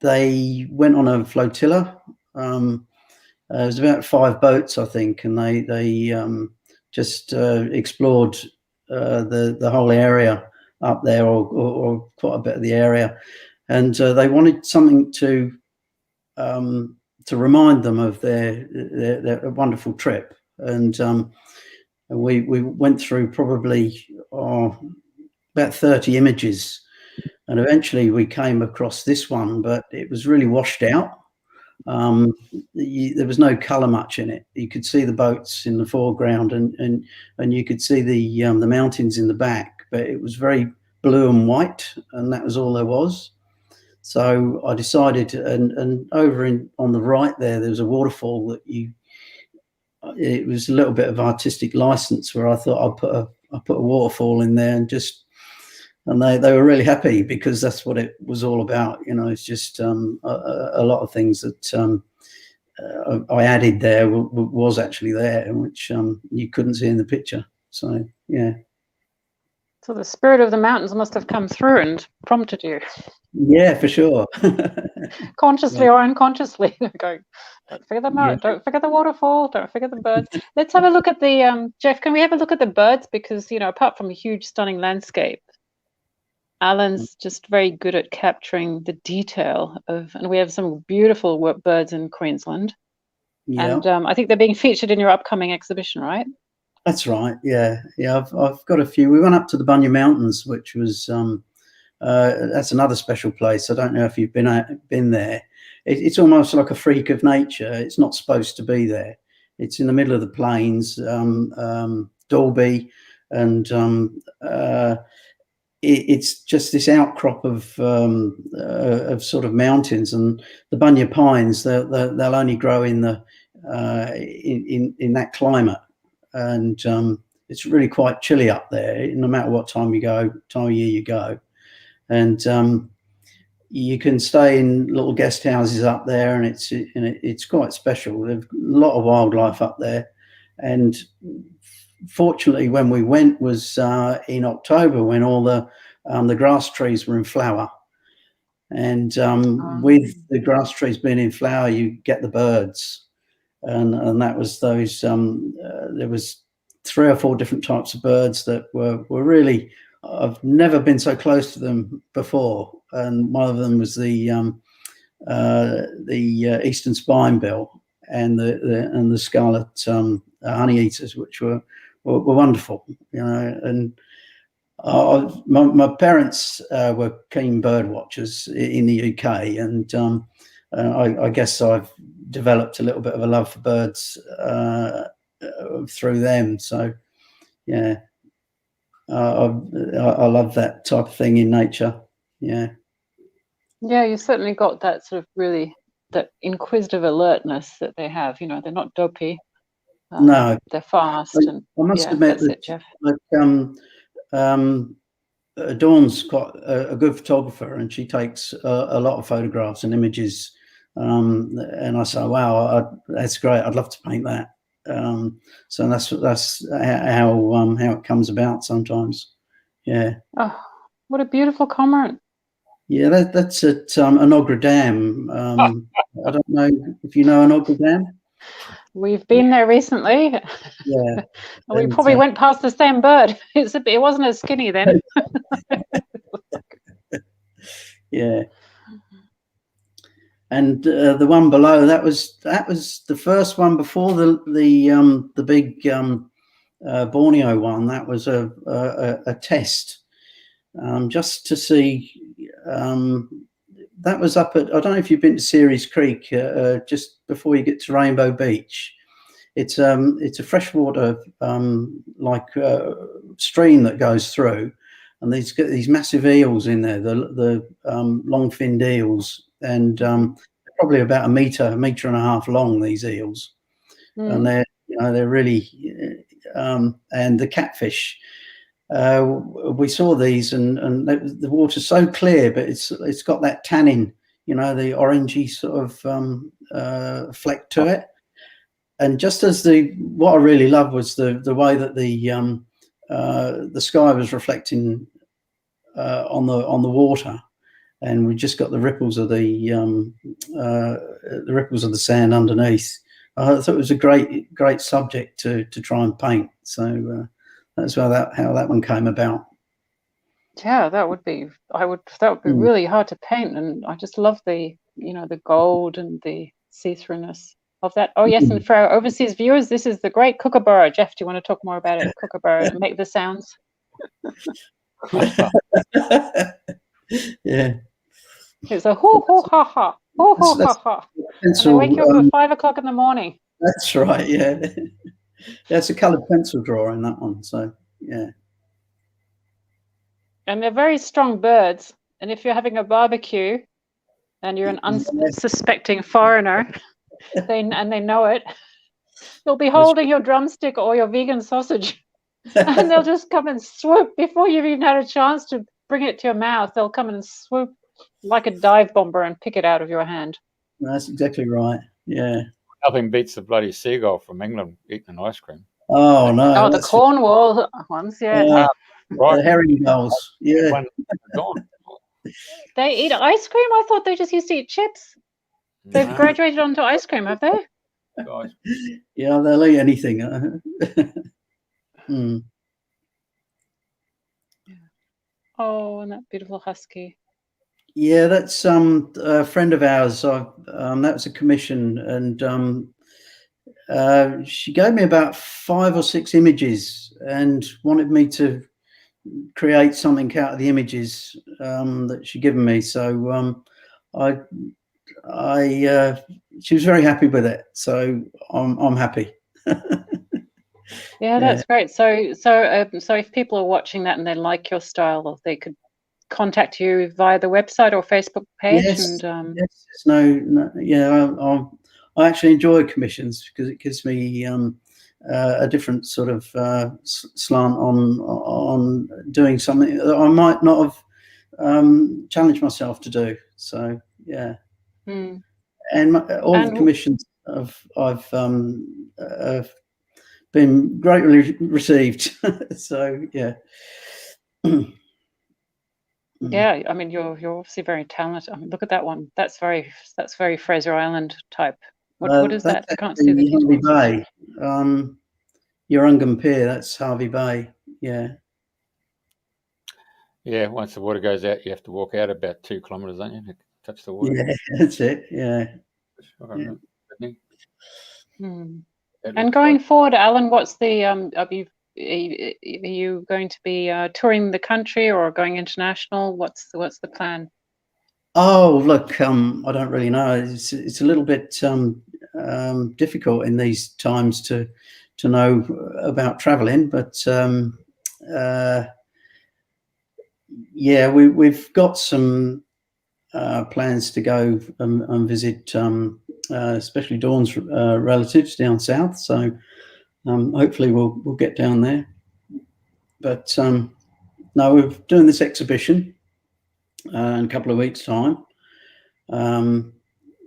they went on a flotilla. It was about 5 boats, I think, and they just explored the whole area up there, or quite a bit of the area, and they wanted something to remind them of their wonderful trip. And we went through probably about 30 images, and eventually we came across this one, but it was really washed out. There was no colour much in it. You could see the boats in the foreground, and you could see the mountains in the back, but it was very blue and white, and that was all there was. So I decided, and over on the right there was a waterfall that it was a little bit of artistic license, where I thought I'd put a waterfall in there, and they were really happy, because that's what it was all about. It's just a lot of things that I added there was actually there, which you couldn't see in the picture. So yeah. So the spirit of the mountains must have come through and prompted you. Yeah, for sure. Consciously or unconsciously. Going, don't forget the mountain, don't forget the waterfall, don't forget the birds. Let's have a look at the Jeff, can we have a look at the birds? Because apart from a huge stunning landscape, Alan's just very good at capturing the detail and we have some beautiful birds in Queensland. Yeah. And I think they're being featured in your upcoming exhibition, right? That's right. Yeah. I've got a few. We went up to the Bunya Mountains, which was that's another special place. I don't know if you've been there. It's almost like a freak of nature. It's not supposed to be there. It's in the middle of the plains, Dalby, and it's just this outcrop of sort of mountains, and the bunya pines. They'll only grow in that climate. And it's really quite chilly up there, no matter what time of year you go. And you can stay in little guest houses up there, and it's quite special. There's a lot of wildlife up there. And fortunately, when we went was in October, when all the grass trees were in flower. And with the grass trees being in flower, you get the birds. And that was those. There was 3 or 4 different types of birds that were really. I've never been so close to them before. And one of them was the eastern spinebill and the scarlet honeyeaters, which were wonderful. And my parents were keen bird watchers in the UK, and I guess I've developed a little bit of a love for birds through them. So yeah, I love that type of thing in nature. Yeah you certainly got that sort of really that inquisitive alertness that they have. They're not dopey. No, they're fast. I must admit that, Jeff. Dawn's quite a good photographer, and she takes a lot of photographs and images. And I say, wow, that's great. I'd love to paint that. So that's how it comes about sometimes. Yeah. Oh, what a beautiful comment. Yeah, that's at Enoggera Dam. I don't know if you know Enoggera Dam. We've been there recently. Yeah. We probably went past the same bird. It wasn't as skinny then. Yeah. And the one below, that was the first one before the big Borneo one. That was a test, just to see. That was up at, I don't know if you've been to Ceres Creek, just before you get to Rainbow Beach. It's a freshwater stream that goes through, and these massive eels in there, the long-finned eels, and probably about a metre and a half long. These eels, and they're really and the catfish. We saw these, and the water's so clear, but it's got that tannin, the orangey sort of fleck to it. And just as what I really loved was the way that the sky was reflecting on the water, and we just got the ripples of the sand underneath. I thought it was a great subject to try and paint. So that's how that one came about. Yeah, that would be really hard to paint, and I just love the gold and the see-throughness of that. Oh yes, and for our overseas viewers, this is the great kookaburra. Jeff, do you want to talk more about it? Kookaburra, and make the sounds. Yeah. It's a hoo hoo ha ha, hoo hoo ha ha. And they wake you up at 5 o'clock in the morning. That's right. Yeah. It's a coloured pencil drawing, that one. So yeah. And they're very strong birds. And if you're having a barbecue and you're an unsuspecting foreigner, they know it, they'll be holding your drumstick or your vegan sausage, and they'll just come and swoop before you've even had a chance to bring it to your mouth. They'll come and swoop like a dive bomber and pick it out of your hand. That's exactly right. Yeah. Nothing beats the bloody seagull from England eating an ice cream. Oh no! Oh, the Cornwall ones, yeah. Right. The herring gulls, yeah. They eat ice cream? I thought they just used to eat chips. They've graduated onto ice cream, have they? Yeah, they'll eat anything. Oh, and that beautiful husky. Yeah, that's a friend of ours. That was a commission, and she gave me about 5 or 6 images and wanted me to create something out of the images that she'd given me. So she was very happy with it. So I'm happy. Yeah, that's great. So if people are watching that and they like your style, they could contact you via the website or Facebook page. Yes, I actually enjoy commissions because it gives me a different sort of slant on doing something that I might not have challenged myself to do. So yeah, and the commissions I've been greatly received. So yeah. Yeah, I mean you're obviously very talented. I mean, look at that one. That's very Fraser Island type. What is that? I can't see the Harvey Bay. Urungam Pier. That's Harvey Bay. Yeah. Yeah. Once the water goes out, you have to walk out about 2 kilometres, don't you, to touch the water? Yeah, that's it. Yeah. And going forward, Alan, what's the are you going to be touring the country or going international? What's the plan? Oh, look, I don't really know. It's a little bit difficult in these times to know about traveling, but yeah, we've got some plans to go and visit, especially Dawn's relatives down south. So hopefully we'll get down there. But no, we're doing this exhibition in a couple of weeks' time, and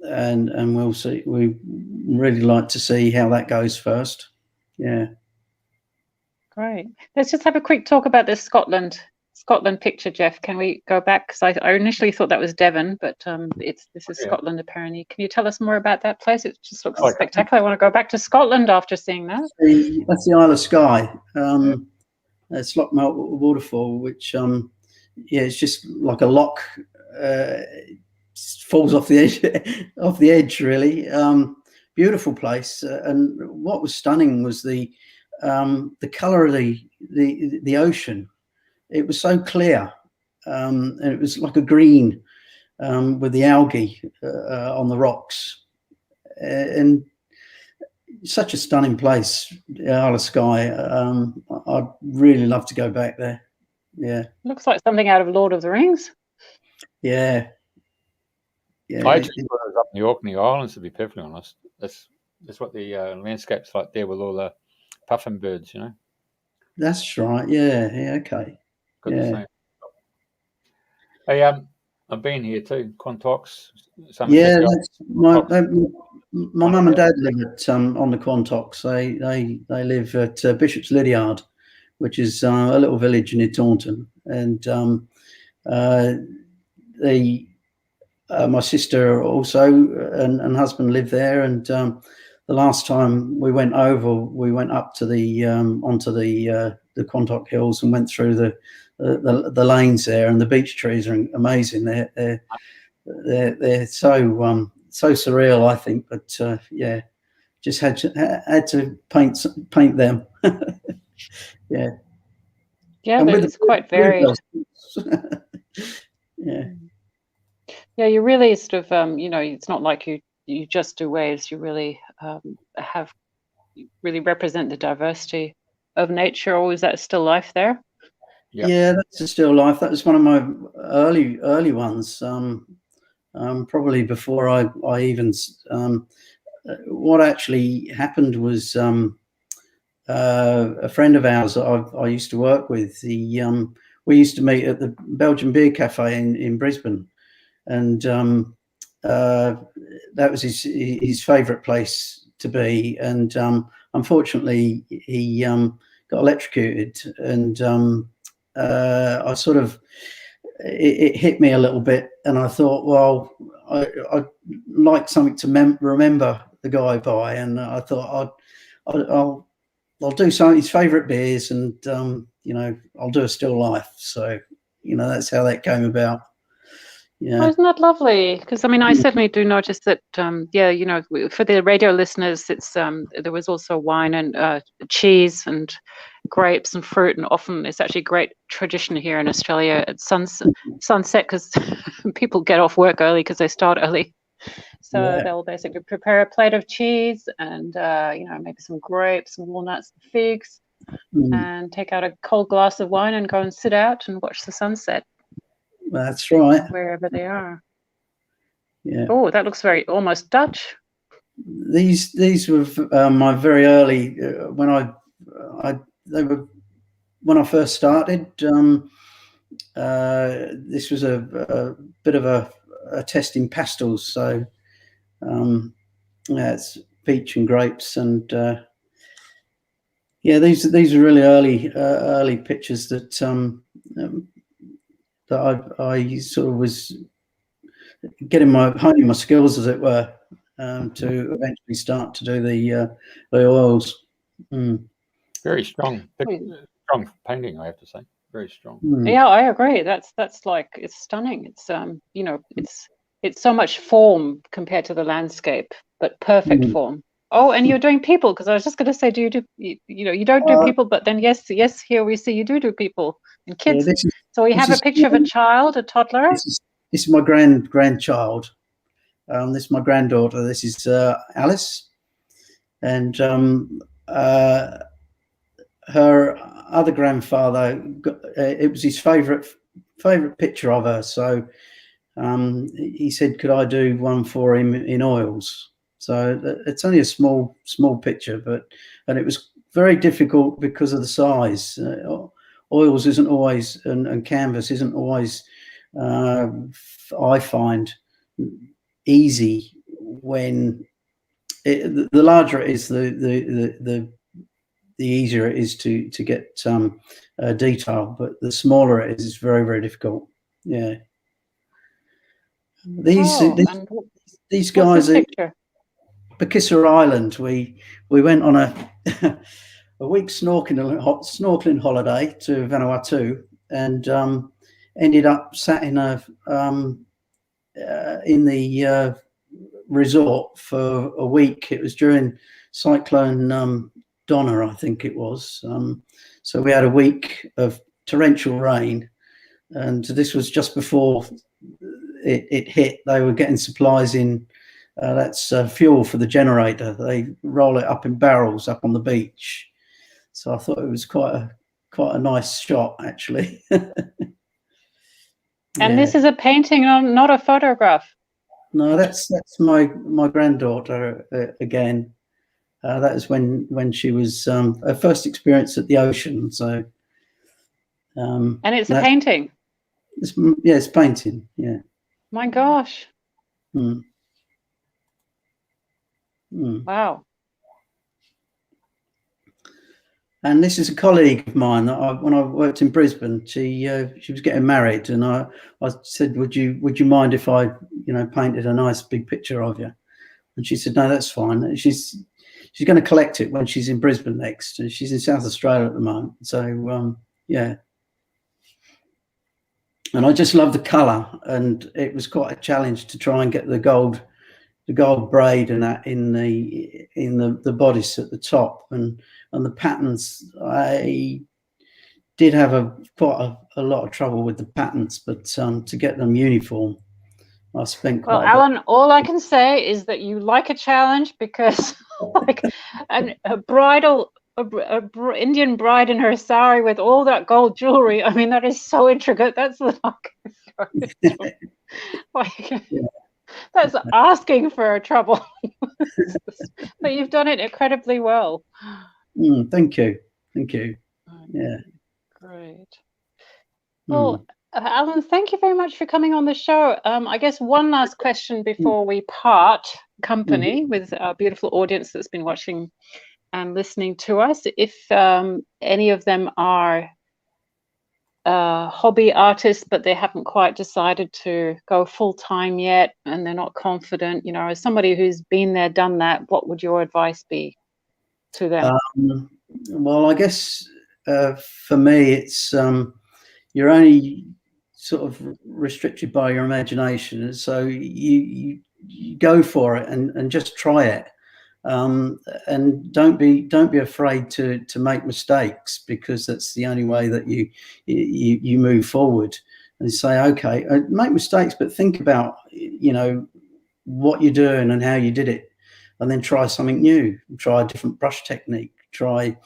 we'll see. We really like to see how that goes first. Yeah. Great. Let's just have a quick talk about this Scotland picture, Jeff. Can we go back? Because I initially thought that was Devon, but this is Scotland apparently. Can you tell us more about that place? It just looks spectacular. I want to go back to Scotland after seeing that. That's the Isle of Skye. It's Lochmelt waterfall, which it's just like a lock. Falls off the edge, really. Beautiful place, and what was stunning was the colour of the ocean. It was so clear, and it was like a green with the algae on the rocks, and such a stunning place, Isle of Skye. I'd really love to go back there. Yeah, looks like something out of Lord of the Rings. Yeah. I actually thought it was up in the Orkney Islands, to be perfectly honest. That's what the landscape's like there with all the puffin birds, That's right. Yeah. Okay. Good to see. Hey, I've been here too, Quantocks. Yeah, my mum and dad live at on the Quantocks. They live at Bishop's Lydiard, which is a little village near Taunton, and my sister also and husband live there. And the last time we went over, we went up to the onto the Quantock Hills and went through the lanes there, and the beech trees are amazing. They're so surreal, I think. But just had to paint them. Yeah. Yeah, it's quite varied. Yeah. Yeah, you really sort of it's not like you just do waves. You really really represent the diversity of nature. Or is that still life there? Yeah, that's a still life. That was one of my early ones. Probably before I even. What actually happened was a friend of ours that I used to work with. We used to meet at the Belgian Beer Cafe in Brisbane, and that was his favourite place to be. And unfortunately, he got electrocuted, and I sort of it hit me a little bit, and I thought, well, I'd like something to remember the guy by, and I thought I'll do some of his favourite beers, and I'll do a still life. So that's how that came about. Yeah. Oh, isn't that lovely? Because I certainly do notice that. For the radio listeners, it's there was also wine and cheese and grapes and fruit, and often it's actually a great tradition here in Australia at sunset, because people get off work early because they start early. So they'll basically prepare a plate of cheese and maybe some grapes and walnuts and figs, and take out a cold glass of wine and go and sit out and watch the sunset. That's right. Wherever they are. Yeah. Oh, that looks very almost Dutch. These were my very early when I first started. This was a bit of a test in pastels. So it's peach and grapes, and these are really early pictures that I sort of was honing my skills, as it were, to eventually start to do the oils. Very strong painting, I have to say. Very strong. Yeah, I agree. That's like, it's stunning. It's it's so much form compared to the landscape, but perfect form. Oh, and you're doing people, because I was just going to say, you don't do people, but then yes, here we see you do people and kids. So we have a picture of a child, a toddler. This is my grandchild. This is my granddaughter. This is Alice, and her other grandfather. It was his favorite picture of her. So he said, "Could I do one for him in oils?" So it's only a small picture, and it was very difficult because of the size. oils isn't always, and canvas isn't always, I find, easy. When the larger it is, the easier it is to get detail, but the smaller it is, it's very, very difficult. Yeah. These guys at Fraser Island, we went on a a week snorkeling holiday to Vanuatu, and ended up sat in the resort for a week. It was during Cyclone Donna, I think it was. So we had a week of torrential rain, and this was just before it hit. They were getting supplies in. That's fuel for the generator. They roll it up in barrels up on the beach. So I thought it was quite a nice shot, actually. And this is a painting, not a photograph. No, that's my granddaughter again. That was when she was her first experience at the ocean. So, and it's a painting. It's painting. Yeah. My gosh. Mm. Wow. And this is a colleague of mine that when I worked in Brisbane, she was getting married, and I said, would you mind if I painted a nice big picture of you? And she said, no, that's fine. She's going to collect it when she's in Brisbane next. She's in South Australia at the moment. So yeah. And I just love the colour, and it was quite a challenge to try and get the gold braid and that in the bodice at the top, and the patterns. I did have quite a lot of trouble with the patterns, but to get them uniform, I spent quite. Well, Alan, all I can say is that you like a challenge, because like a Indian bride in her sari with all that gold jewelry. I mean, that is so intricate. That's that's asking for trouble. But you've done it incredibly well. Thank you. Yeah. Great. Well, Alan, thank you very much for coming on the show. I guess one last question before we part company with our beautiful audience that's been watching and listening to us. If any of them are hobby artists, but they haven't quite decided to go full-time yet, and they're not confident, as somebody who's been there, done that, what would your advice be to them? Well, I guess for me, it's you're only sort of restricted by your imagination, so you go for it and just try it. And don't be afraid to make mistakes, because that's the only way that you move forward. And say, okay, make mistakes, but think about what you're doing and how you did it, and then try something new. Try a different brush technique. Try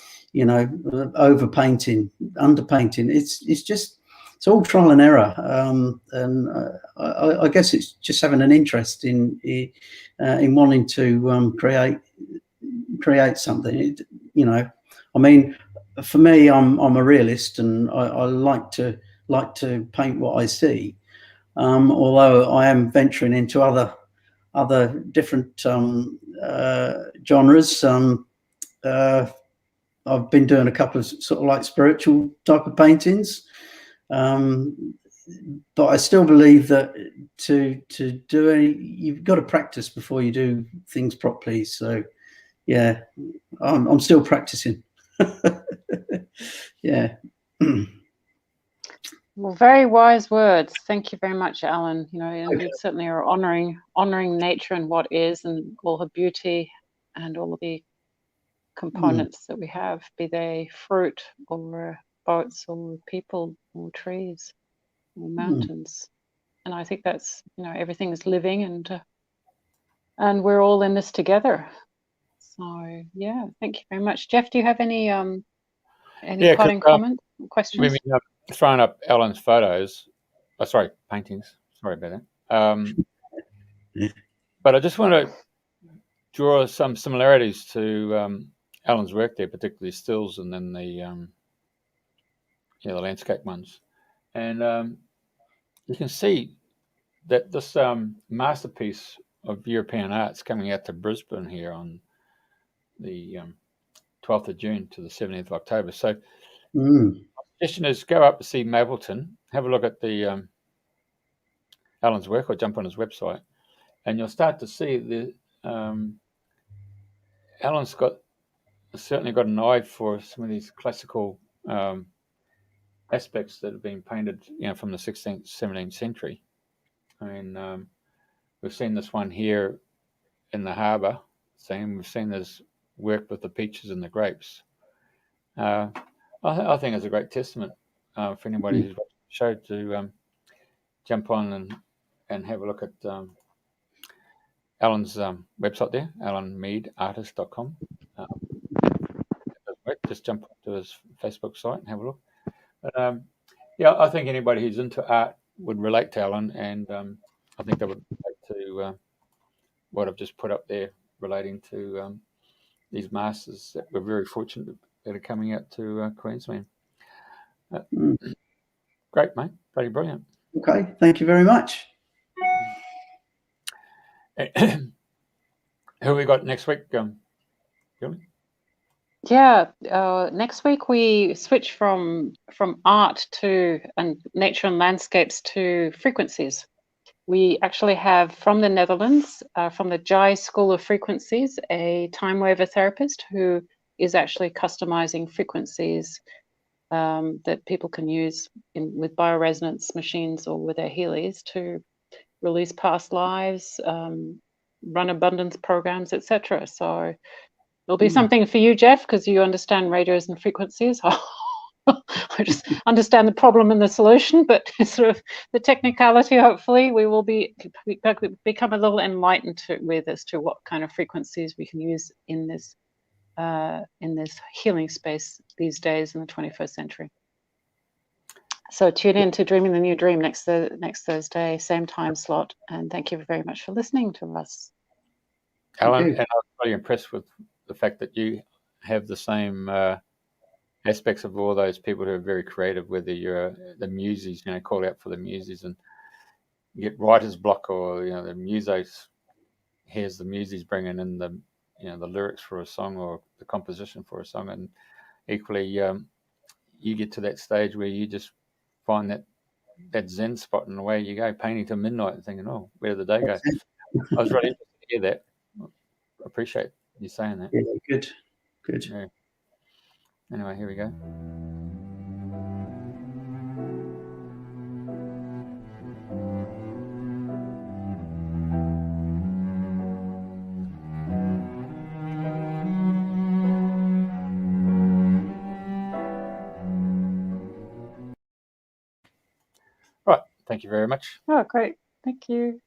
over painting, under painting. It's all trial and error, and I guess it's just having an interest in wanting to create something. I mean, for me, I'm a realist, and I like to paint what I see. Although I am venturing into other different genres. I've been doing a couple of sort of like spiritual type of paintings. But I still believe that to do you've got to practice before you do things properly. So yeah, I'm still practicing. Yeah. Well, very wise words. Thank you very much, Alan. You certainly are honoring nature and what is, and all her beauty and all of the components that we have, be they fruit or boats or people or trees or mountains. And I think that's, everything is living, and we're all in this together. So yeah, thank you very much. Jeff, do you have any parting comments, questions? Maybe throwing up Alan's photos, paintings. Sorry about that. But I just want to draw some similarities to Alan's work there, particularly stills, and then the landscape ones. And you can see that this masterpiece of European art's coming out to Brisbane here on the 12th of June to the 17th of October. So my suggestion is go up to see Mapleton, have a look at the Alan's work, or jump on his website, and you'll start to see the Alan's certainly got an eye for some of these classical aspects that have been painted, from the 16th, 17th century. I mean, we've seen this one here in the harbour. We've seen this work with the peaches and the grapes. I think it's a great testament for anybody who's watching the show to jump on and have a look at Alan's website there, alanmeadartist.com. Just jump onto his Facebook site and have a look. But I think anybody who's into art would relate to Alan, and I think they would relate to what I've just put up there relating to these masters that we're very fortunate that are coming out to Queensland. Great, mate. Bloody brilliant. Okay, thank you very much. Who have we got next week, Julie? Yeah, next week we switch from art to nature and landscapes to frequencies. We actually have from the Netherlands, from the Jai School of Frequencies, a time waver therapist who is actually customizing frequencies that people can use with bioresonance machines or with their Healys to release past lives, run abundance programs, etc. So it'll be something for you, Jeff, because you understand radios and frequencies. I just understand the problem and the solution, but sort of the technicality, hopefully, we will become a little enlightened with as to what kind of frequencies we can use in this healing space these days in the 21st century. So tune in to Dreaming the New Dream next Thursday, same time slot. And thank you very much for listening to us. Alan, and I was really impressed with the fact that you have the same aspects of all those people who are very creative, whether you're the muses, call out for the muses and get writer's block, or, the musos, here's the muses bringing in the, the lyrics for a song or the composition for a song. And equally, you get to that stage where you just find that Zen spot, and away you go, painting till midnight and thinking, oh, where did the day go? I was really interested to hear that. I appreciate you saying that. Yeah, good. Yeah. Anyway, here we go. Right, thank you very much. Oh, great. Thank you.